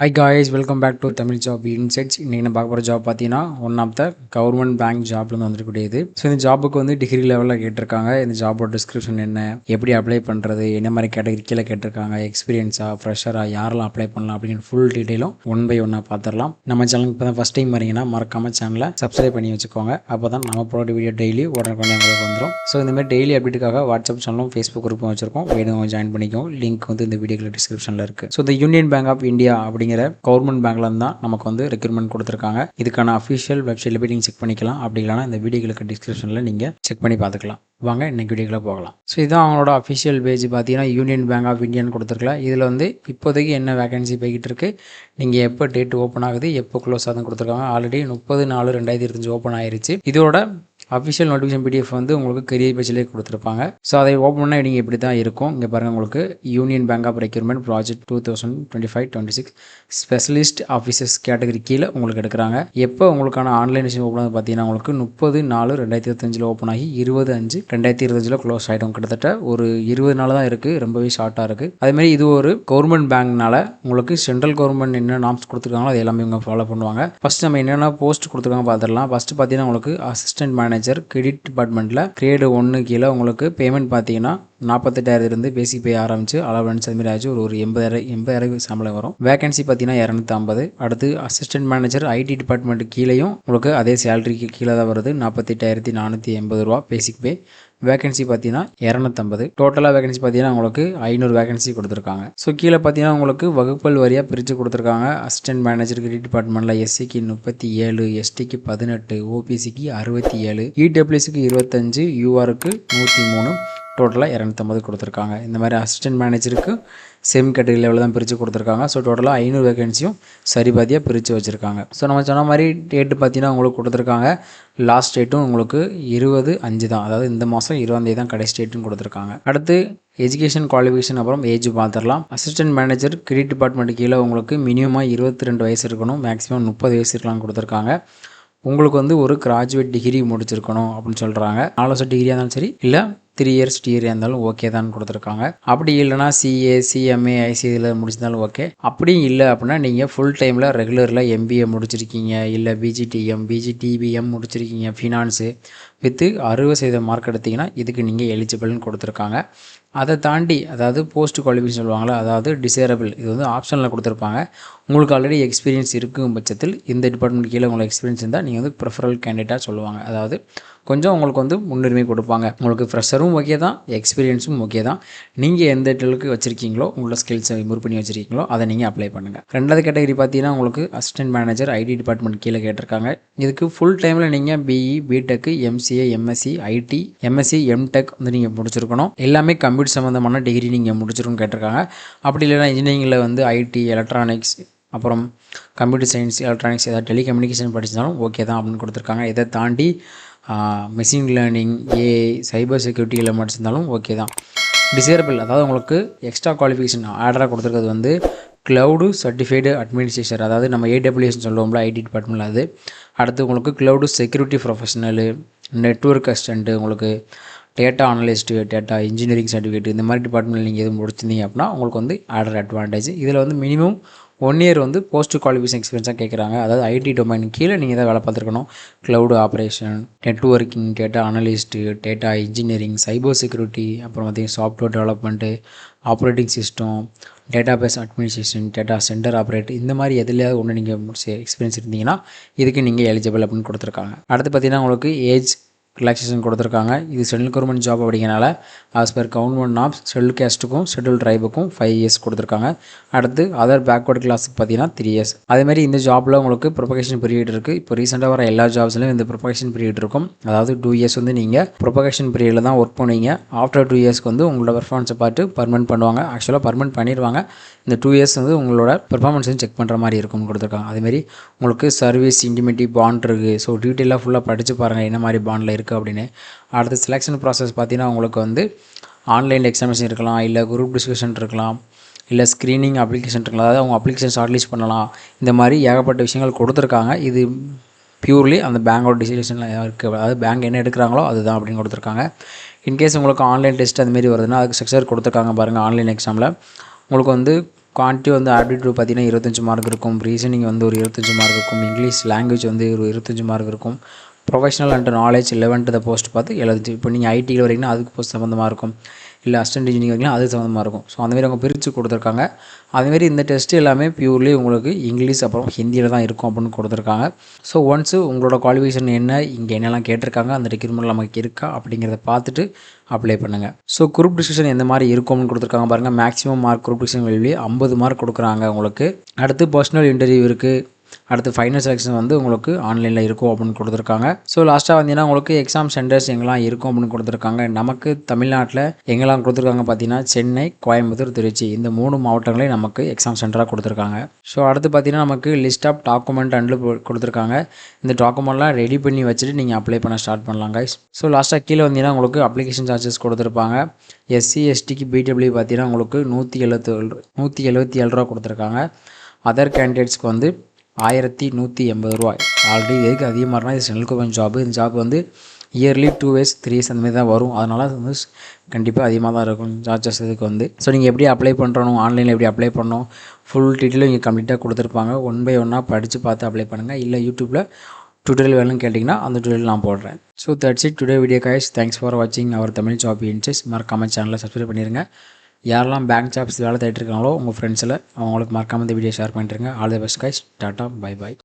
Hi guys, welcome back to Tamil Job Insights. இன்னைக்கு நான் பார்க்க போகிற ஜாப் பார்த்தீங்கன்னா one of the government bank ஜாப்லேருந்து வந்துருக்கூடியது. ஸோ இந்த ஜாபுக்கு வந்து டிகிரி லெவலில் கேட்டிருக்காங்க. இந்த ஜாபோட டிஸ்கிரிப்ஷன் என்ன, எப்படி அப்ளை பண்ணுறது, என்ன மாதிரி கேட்டகரி கீழே கேட்டிருக்காங்க, எக்ஸ்பீரியன்ஸா, ஃப்ரெஷராக யாரெல்லாம் அப்ளை பண்ணலாம் அப்படின்னு ஃபுல் டீட்டெயிலும் ஒன் பை ஒன்னாக பார்த்துடலாம். நம்ம சேனலுக்கு இப்போ தான் ஃபஸ்ட் டைம் வரீங்கன்னா மறக்காமல் சேனலை சப்ஸ்கிரைப் பண்ணி வச்சுக்கோங்க. அப்போ தான் நம்ம போட வீடியோ டெய்லி உடனே உங்களுக்கு வந்துடும். ஸோ இந்தமாதிரி டெய்லி அப்டேட்டுக்காக வாட்ஸ்அப் சேனலும் ஃபேஸ்புக் குரூப்பும் வச்சிருக்கோம். வேணும் ஜாயின் பண்ணிக்கோங்க. லிங்க் வந்து இந்த வீடியோக்கு டிஸ்கிரிப்ஷனில் இருக்குது. ஸோ இந்த யூனியன் பேங்க் ஆஃப் இந்தியா அப்படிங்கிற கவர்மெண்ட் பேங்க்ல தான் நமக்கு வந்து ரெக்ரூட்மெண்ட் கொடுத்துருக்காங்க. இதுக்கான அஃபிஷியல் வெப்சைட்ல போய் நீங்கள் செக் பண்ணிக்கலாம். அப்படி இல்லைனா இந்த வீடியோகளுக்கு டிஸ்கிரிப்ஷனில் நீங்கள் செக் பண்ணி பார்த்துக்கலாம். வாங்க இன்னைக்கு வீடியோக்குள்ள போகலாம். ஸோ இதுதான் அவங்களோட அஃபிஷியல் பேஜ். பார்த்தீங்கன்னா யூனியன் பேங்க் ஆஃப் இந்தியான்னு கொடுத்துருக்கலாம். இதில் வந்து இப்போதைக்கு என்ன வேகன்சி போய்கிட்டு இருக்கு, நீங்கள் எப்போ டேட் ஓப்பன் ஆகுது, எப்போ க்ளோஸ் ஆகுதுன்னு கொடுத்துருக்காங்க. ஆல்ரெடி 30/4/2025 ஓப்பன் ஆயிருச்சு. இதோட அஃபிஷியல் நோட்டிஃபிகேஷன் பிடிஎஃப் வந்து உங்களுக்கு கரியர் பேஜ்லேயே கொடுத்துருப்பாங்க. ஸோ அதை ஓப்பன் பண்ணால் நீங்கள் இப்படி தான் இருக்கும். இங்கே பாருங்கள், உங்களுக்கு Union Bank of recruitment project 2025-26 specialist officers category கீழே உங்களுக்கு எடுக்கிறாங்க. எப்போ உங்களுக்கான ஆன்லைன் ஓப்பன் ஆகுது பார்த்தீங்கன்னா உங்களுக்கு 30/4/2025 ஓப்பன் ஆகி 20/5/2025 க்ளோஸ் ஆகிடும். கிட்டத்தட்ட ஒரு 20 நாள் தான் இருக்குது. ரொம்பவே ஷார்ட்டாக இருக்குது. அதேமாதிரி இது ஒரு கவர்மெண்ட் பேங்க்னால உங்களுக்கு சென்ட்ரல் கவர்மெண்ட் என்ன நாம்ஸ் கொடுத்துருக்காங்களோ அது எல்லாமே இவங்க ஃபாலோ பண்ணுவாங்க. ஃபஸ்ட் நம்ம என்னென்ன போஸ்ட் கொடுத்துருக்காங்க பார்த்துடலாம். ஃபஸ்ட்டு பார்த்தீங்கன்னா உங்களுக்கு அசிஸ்டன்ட் மேனேஜர் கிரெடிட் டிபார்ட்மெண்ட்டில் கிரேடு 1 கீழே உங்களுக்கு பேமெண்ட் பார்த்தீங்கன்னா 48,000 இருந்து பேசிக் பே ஆரம்பிச்சு அலவன்ஸ் அதுமாரி ஆச்சு ஒரு 80,000 சம்பளம் வரும். வேகன்சி பார்த்தீங்கன்னா 250. அடுத்து அசிஸ்டன்ட் மேனேஜர் ஐடி டிபார்ட்மெண்ட் கீழேயும் உங்களுக்கு அதே சேலரிக்கு கீழே தான் வருது. 48,480 ரூபா பேசிக் பே. வேகன்சி பார்த்தீங்கன்னா 250. டோட்டலாக வேகன்சி பார்த்தீங்கன்னா உங்களுக்கு 500 வேகன்சி கொடுத்துருக்காங்க. ஸோ கீழே பார்த்தீங்கன்னா உங்களுக்கு வகுப்பல் வரியாக பிரித்து கொடுத்துருக்காங்க. அசிஸ்டன்ட் மேனேஜர் கிரெடிட் டிபார்ட்மெண்ட்டில் எஸ்சிக்கு 37, எஸ்டிக்கு 18, ஓபிசிக்கு 67, இடபிள்யூசிக்கு 25, யூஆருக்கு 103, டோட்டலாக 250 கொடுத்துருக்காங்க. இந்த மாதிரி அசிஸ்டன்ட் மேனேஜருக்கு சேம் கேட்டகரி லெவலில் தான் பிரித்து கொடுத்துருக்காங்க. ஸோ டோட்டலாக 500 வேகன்சியும் சரிபாதியாக பிரித்து வச்சுருக்காங்க. ஸோ நம்ம சொன்ன மாதிரி டேட்டு பார்த்தீங்கன்னா உங்களுக்கு கொடுத்துருக்காங்க. லாஸ்ட் டேட்டும் உங்களுக்கு 20/5 தான், அதாவது இந்த மாதம் 20ஆம் தான் கடைசி டேட்டுன்னு கொடுத்துருக்காங்க. அடுத்து எஜுகேஷன் குவாலிஃபிகேஷன் அப்புறம் ஏஜ் பார்த்துடலாம். அசிஸ்டன்ட் மேனேஜர் கிரெடிட் டிபார்ட்மெண்ட் கீழே உங்களுக்கு மினிமமாக 22 வயசு இருக்கணும், மேக்ஸிமம் 30 வயசு இருக்கலாம்னு கொடுத்துருக்காங்க. உங்களுக்கு வந்து ஒரு கிராஜுவேட் டிகிரி முடிச்சிருக்கணும் அப்படின்னு சொல்கிறாங்க. 4 வருஷம் டிகிரியாக இருந்தாலும் சரி, இல்லை 3 இயர்ஸ் டிகிரியாக இருந்தாலும் ஓகே தான் கொடுத்துருக்காங்க. அப்படி இல்லைனா சிஏ, சிஎம்ஏ, ஐசி இதில் முடிச்சிருந்தாலும் ஓகே. அப்படி இல்லை அப்படின்னா நீங்கள் ஃபுல் டைமில் ரெகுலரில் எம்பிஏ முடிச்சிருக்கீங்க, இல்லை பிஜிடிஎம், பிஜிடிபிஎம் முடிச்சிருக்கீங்க, ஃபினான்ஸு வித்து 60% மார்க் எடுத்திங்கன்னா இதுக்கு நீங்கள் எலிஜிபிள்னு கொடுத்துருக்காங்க. அதை தாண்டி அதாவது போஸ்ட் குவாலிஃபிகேஷன் சொல்லுவாங்களா, அதாவது டிசேரபிள், இது வந்து ஆப்ஷனில் கொடுத்துருப்பாங்க. உங்களுக்கு ஆல்ரெடி எக்ஸ்பீரியன்ஸ் இருக்கும் பட்சத்தில் இந்த டிபார்ட்மெண்ட் கீழே உங்களுக்கு எக்ஸ்பீரியன்ஸ் இருந்தால் நீங்கள் வந்து ப்ரிஃபரல் கேண்டிடேட்டாக சொல்லுவாங்க. அதாவது கொஞ்சம் உங்களுக்கு வந்து முன்னுரிமை கொடுப்பாங்க. உங்களுக்கு ஃப்ரெஷரும் ஓகே தான், எக்ஸ்பீரியன்ஸும் ஓகே தான். நீங்கள் எந்த டெலுக்கு வச்சுருக்கீங்களோ, உங்களோட ஸ்கில்ஸை இம்ப்ரூவ் பண்ணி வச்சுருக்கீங்களோ அதை நீங்கள் அப்ளை பண்ணுங்கள். ரெண்டாவது கேட்டகரி பார்த்தீங்கன்னா உங்களுக்கு அசிஸ்டன்ட் மேனேஜர் ஐடி டிபார்ட்மெண்ட் கீழே கேட்டிருக்காங்க. இதுக்கு ஃபுல் டைமில் நீங்கள் BE, BTech, MCA, MSc, IT, MSc, MTech வந்து நீங்கள் முடிச்சிருக்கணும். எல்லாமே கம்ப்யூட்டர் சம்மந்தமான டிகிரி நீங்கள் முடிச்சிருக்கணும்னு கேட்டிருக்காங்க. அப்படி இல்லைனா இன்ஜினியரிங்கில் வந்து ஐடி, எலக்ட்ரானிக்ஸ், அப்புறம் கம்ப்யூட்டர் சயின்ஸ், எலக்ட்ரானிக்ஸ், ஏதாவது டெலிகம்யூனிகேஷன் படிச்சிருந்தாலும் ஓகே தான் அப்படின்னு கொடுத்துருக்காங்க. இதை தாண்டி மெஷின் லேர்னிங், ஏஐ, சைபர் செக்யூரிட்டியில் முடிச்சிருந்தாலும் ஓகே தான். டிசேரபிள், அதாவது உங்களுக்கு எக்ஸ்ட்ரா குவாலிஃபிகேஷன் ஆர்டராக கொடுத்துருக்கிறது வந்து க்ளவுடு சர்டிஃபைடு அட்மினிஸ்ட்ரேஷன், அதாவது நம்ம ஏடபிள்யூஎஸ்ன்னு சொல்லுவோம்ல ஐடி டிபார்ட்மெண்ட்டில் அது. அடுத்து உங்களுக்கு க்ளவுடு செக்யூரிட்டி ப்ரொஃபஷனலு, நெட்வொர்க் அசிஸ்டண்ட்டு, உங்களுக்கு data analyst, data engineering certificate, இந்த மாதிரி டிபார்ட்மெண்ட் நீங்கள் எதுவும் முடிச்சிருந்தீங்க அப்படின்னா உங்களுக்கு வந்து ஆர்டர் அட்வான்டேஜ். இதில் வந்து மினிமம் 1 இயர் வந்து போஸ்ட் குவாலிஃபிகேஷன் எக்ஸ்பீரியன்ஸாக கேட்குறாங்க. அதாவது ஐடி டொமைன் கீழே நீங்கள் தான் வேலை பார்த்துருக்கணும். Cloud operation, networking, data analyst, data engineering, cyber security, அப்புறம் பார்த்திங்கன்னா software development, operating system, database administration, data centre operate, இந்த மாதிரி எதுலையாவது ஒன்று நீங்கள் எக்ஸ்பீரியன்ஸ் இருந்தீங்கன்னா இதுக்கு நீங்கள் எலிஜிபிள் அப்படின்னு கொடுத்துருக்காங்க. அடுத்து பார்த்திங்கன்னா உங்களுக்கு ஏஜ் ரிலாக்ஸேஷன் கொடுத்துருக்காங்க. இது சென்ட்ரல் கவர்மெண்ட் ஜாப் அப்படிங்கிறனால as per government norms schedule கேஸ்ட்டுக்கும் ஷெட்யூல் ட்ரைபுக்கும் 5 இயர்ஸ் கொடுத்துருக்காங்க. அடுத்து அதர் பேக்வர்டு கிளாஸுக்கு பார்த்தீங்கன்னா 3 இயர்ஸ். அதேமாதிரி இந்த ஜாப்பில் உங்களுக்கு ப்ரொபகேஷன் பீரியட் இருக்குது. இப்போ ரீசெண்டாக வர எல்லா ஜாப்ஸ்லையும் இந்த ப்ரொபகேஷன் பீரியட் இருக்கும். அதாவது 2 இயர்ஸ் வந்து நீங்கள் ப்ரொபகேஷன் பீரியடில் தான் ஒர்க் பண்ணுவீங்க. ஆஃப்டர் 2 இயர்ஸ்க்கு வந்து உங்களோட பெர்ஃபார்மன்ஸை பார்த்து பர்மனெண்ட் பண்ணுவாங்க. ஆக்சுவலாக பர்மனெண்ட் பண்ணிடுவாங்க. இந்த 2 இயர்ஸ் வந்து உங்களோட பெர்ஃபார்மன்ஸ் வந்து செக் பண்ணுற மாதிரி இருக்கும்னு கொடுத்துருக்காங்க. அதேமாதிரி உங்களுக்கு சர்வீஸ் இன்டிமெட்டி பாண்ட் இருக்குது. ஸோ டீட்டெயிலாக ஃபுல்லாக படித்து பாருங்கள் என்ன மாதிரி பாண்டில் இருக்குது அப்படின்னு. அடுத்து செலெக்ஷன் ப்ராசஸ் பார்த்தீங்கன்னா உங்களுக்கு வந்து ஆன்லைன் எக்ஸாமினேஷன் இருக்கலாம், இல்லை குரூப் டிஸ்கஷன் இருக்கலாம், இல்லை ஸ்க்ரீனிங் அப்ளிகேஷன் இருக்கலாம். அதாவது அவங்க அப்ளிகேஷன் ஷார்ட்லிஸ்ட் பண்ணலாம். இந்த மாதிரி ஏகப்பட்ட விஷயங்கள் கொடுத்துருக்காங்க. இது பியூர்லி அந்த பேங்கோட டிசிஷனில் இருக்குது. அதாவது பேங்க் என்ன எடுக்கிறாங்களோ அதுதான் அப்படின்னு கொடுத்துருக்காங்க. இன்கேஸ் உங்களுக்கு ஆன்லைன் டெஸ்ட் அதுமாரி வருதுன்னா அதுக்கு ஸ்ட்ரக்சர் கொடுத்துருக்காங்க பாருங்கள். ஆன்லைன் எக்ஸாமில் உங்களுக்கு வந்து குவான்டிட்டி வந்து ஆப்டிடியூட் பார்த்தீங்கன்னா 25 மார்க் இருக்கும். ரீசனிங் வந்து ஒரு 25 மார்க் இருக்கும். இங்கிலீஷ் லாங்குவேஜ் வந்து ஒரு 25 மார்க் இருக்கும். ப்ரொஃபஷனல் அண்ட் நாலேஜ் 11 போஸ்ட் பார்த்து 75. இப்போ நீங்கள் ஐடியில் வரீங்கன்னா அதுக்கு போஸ்ட் சம்மந்தமாக இருக்கும். இல்லை அசிஸ்டன்ட் இன்ஜினியரிங் வரீங்கன்னா அது சம்மந்தமாக இருக்கும். ஸோ அந்தமாரி அவங்க பிரித்து கொடுத்துருக்காங்க. அதுமாரி இந்த டெஸ்ட்டு எல்லாமே பியூர்லி உங்களுக்கு இங்கிலீஷ் அப்புறம் ஹிந்தியில் தான் இருக்கும் அப்படின்னு கொடுத்துருக்காங்க. ஸோ ஒன்ஸு உங்களோட குவாலிஃபிகேஷன் என்ன, இங்கே என்னெல்லாம் கேட்டிருக்காங்க, அந்த ரெக்யூர்மெண்ட் நமக்கு இருக்கா அப்படிங்கிறத பார்த்துட்டு அப்ளை பண்ணுங்கள். ஸோ குரூப் டிஸ்கஷன் எந்த மாதிரி இருக்கும்னு கொடுத்துருக்காங்க பாருங்கள். மேக்ஸிமம் மார்க் குரூப் டிஸ்கஷன் வெளியே 50 மார்க் கொடுக்குறாங்க உங்களுக்கு. அடுத்து பர்சனல் இன்டர்வியூ இருக்குது. அடுத்து ஃபைனல் செலெக்ஷன் வந்து உங்களுக்கு ஆன்லைனில் இருக்கும் அப்படின்னு கொடுத்துருக்காங்க. ஸோ லாஸ்ட்டாக வந்தீங்கன்னா உங்களுக்கு எக்ஸாம் சென்டர்ஸ் எங்கெல்லாம் இருக்கும் அப்படின்னு கொடுத்துருக்காங்க. நமக்கு தமிழ்நாட்டில் எங்கெல்லாம் கொடுத்துருக்காங்க பார்த்தீங்கன்னா சென்னை, கோயம்புத்தூர், திருச்சி இந்த 3 மாவட்டங்களையும் நமக்கு எக்ஸாம் சென்டராக கொடுத்துருக்காங்க. ஸோ அடுத்து பார்த்தீங்கன்னா நமக்கு லிஸ்ட் ஆஃப் டாக்குமெண்ட் அண்ட் கொடுத்துருக்காங்க. இந்த டாக்குமெண்ட்லாம் ரெடி பண்ணி வச்சுட்டு நீங்கள் அப்ளை பண்ண ஸ்டார்ட் பண்ணலாம் கைஸ். ஸோ லாஸ்ட்டாக கீழே வந்தீங்கன்னா உங்களுக்கு அப்ளிகேஷன் சார்ஜஸ் கொடுத்துருப்பாங்க. எஸ்சி எஸ்டிக்கு பிடபிள்யூ பார்த்தீங்கன்னா உங்களுக்கு 177 ரூபா கொடுத்துருக்காங்க. அதர் கேண்டிடேட்ஸ்க்கு வந்து 1180 ரூபா. ஆல்ரெடி எதுக்கு அதிகமாக இருந்தால் இது சென்ட்ரல் கவர்மெண்ட் ஜாப். இந்த ஜாப் வந்து இயர்லி 2 இயர்ஸ் 3 இயர்ஸ் அந்தமாதிரி தான் வரும். அதனால் வந்து கண்டிப்பாக அதிகமாக தான் இருக்கும் சார்ஜஸ் இதுக்கு வந்து. ஸோ நீங்கள் எப்படி அப்ளை பண்ணுறணும், ஆன்லைனில் எப்படி அப்ளை பண்ணணும், ஃபுல் டீட்டெயிலும் இங்கே கம்ப்ளீட்டாக கொடுத்துருப்பாங்க. 1 by 1 படித்து பார்த்து அப்ளை பண்ணுங்கள். இல்லை யூடியூப்பில் டுட்டோரியல் வேணும்னு கேட்டிங்கன்னா அந்த டுட்டோரியல் நான் போடுறேன். So that's it today video guys. Thanks for வாட்சிங் அவர் தமிழ் ஜாப் இன்ட்ரெஸ்ட். மறக்காமல் சேனலை சப்ஸ்கிரைப் பண்ணிடுங்க. யாரெல்லாம் பேங்க் ஜாப்ஸ் வேலை தேடிட்டு இருக்காங்களோ உங்கள் ஃப்ரெண்ட்ஸில் அவங்களுக்கு மறக்காமல் இந்த வீடியோ ஷேர் பண்ணிட்டுருங்க. All the best guys. Tata bye bye.